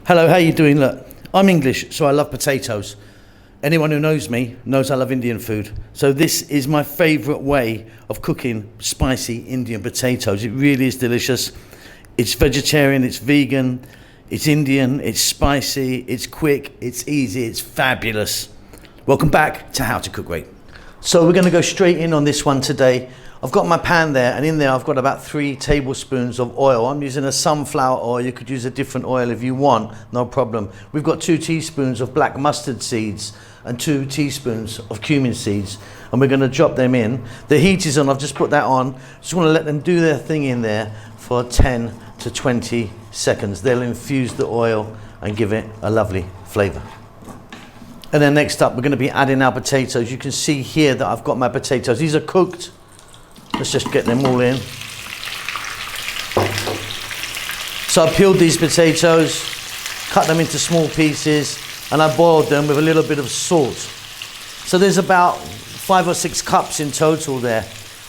Hello, how you doing? Look, I'm English, so I love potatoes. Anyone who knows me knows I love Indian food. So this is my favourite way of cooking spicy Indian potatoes. It really is delicious. It's vegetarian, it's vegan, it's Indian, it's spicy, it's quick, it's easy, it's fabulous. Welcome back to How to Cook Great. So we're going to go straight in on this one today. I've got my pan there, and in there I've got about 3 tablespoons of oil. I'm using a sunflower oil. You could use a different oil if you want, no problem. We've got 2 teaspoons of black mustard seeds and 2 teaspoons of cumin seeds, and we're going to drop them in. The heat is on. I've just put that on. Just want to let them do their thing in there for 10 to 20 seconds. They'll infuse the oil and give it a lovely flavour. And then next up, we're going to be adding our potatoes. You can see here that I've got my potatoes. These are cooked. Let's just get them all in. So I peeled these potatoes, cut them into small pieces, and I boiled them with a little bit of salt. So there's about 5 or 6 cups in total there.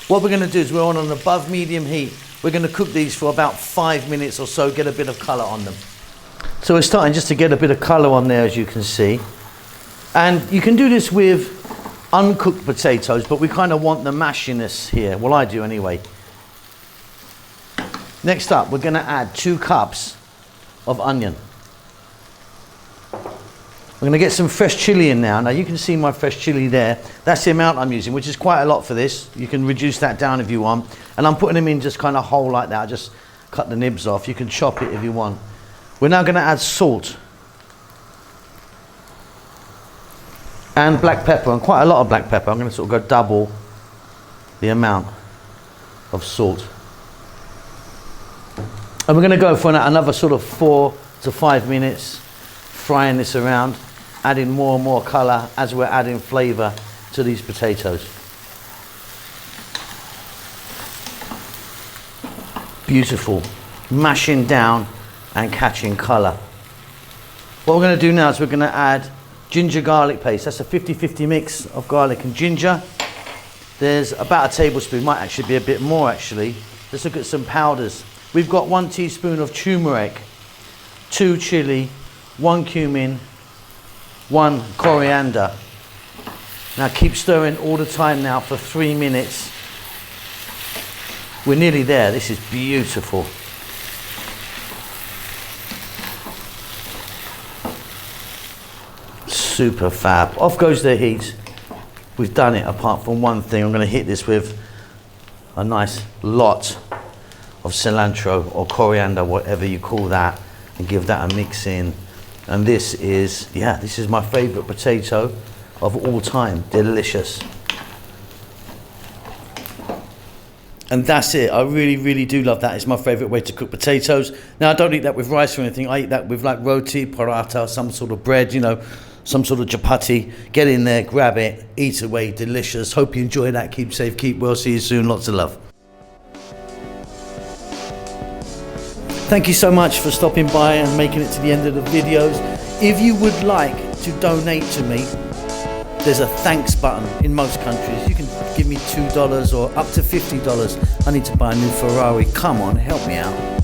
What we're going to do is we're on an above medium heat. We're going to cook these for about 5 minutes or so, get a bit of colour on them. So we're starting just to get a bit of colour on there, as you can see. And you can do this with uncooked potatoes, but we kind of want the mashiness here. Well, I do anyway. Next up, we're going to add 2 cups of onion. We're going to get some fresh chilli in now. Now you can see my fresh chilli there. That's the amount I'm using, which is quite a lot for this. You can reduce that down if you want. And I'm putting them in just kind of whole like that. I just cut the nibs off. You can chop it if you want. We're now going to add salt. And black pepper, and quite a lot of black pepper. I'm going to sort of go double the amount of salt. And we're going to go for another sort of 4 to 5 minutes frying this around, adding more and more colour as we're adding flavour to these potatoes. Beautiful, mashing down and catching colour. What we're going to do now is we're going to add ginger garlic paste. That's a 50-50 mix of garlic and ginger. There's about a tablespoon, might actually be a bit more actually. Let's look at some powders. We've got 1 teaspoon of turmeric, 2 chili, 1 cumin, 1 coriander. Now keep stirring all the time now for 3 minutes. We're nearly there. This is beautiful. Super fab. Off goes the heat. We've done it apart from one thing. I'm going to hit this with a nice lot of cilantro or coriander, whatever you call that, and give that a mix in. And this is, yeah, this is my favourite potato of all time. Delicious. And that's it. I really, really do love that. It's my favourite way to cook potatoes. Now, I don't eat that with rice or anything. I eat that with like roti, paratha, some sort of bread, you know, some sort of chapati. Get in there, grab it, eat away. Delicious. Hope you enjoy that. Keep safe, keep well. See you soon. Lots of love. Thank you so much for stopping by and making it to the end of the videos. If you would like to donate to me, there's a thanks button in most countries. You can give me $2 or up to $50. I need to buy a new Ferrari. Come on, help me out.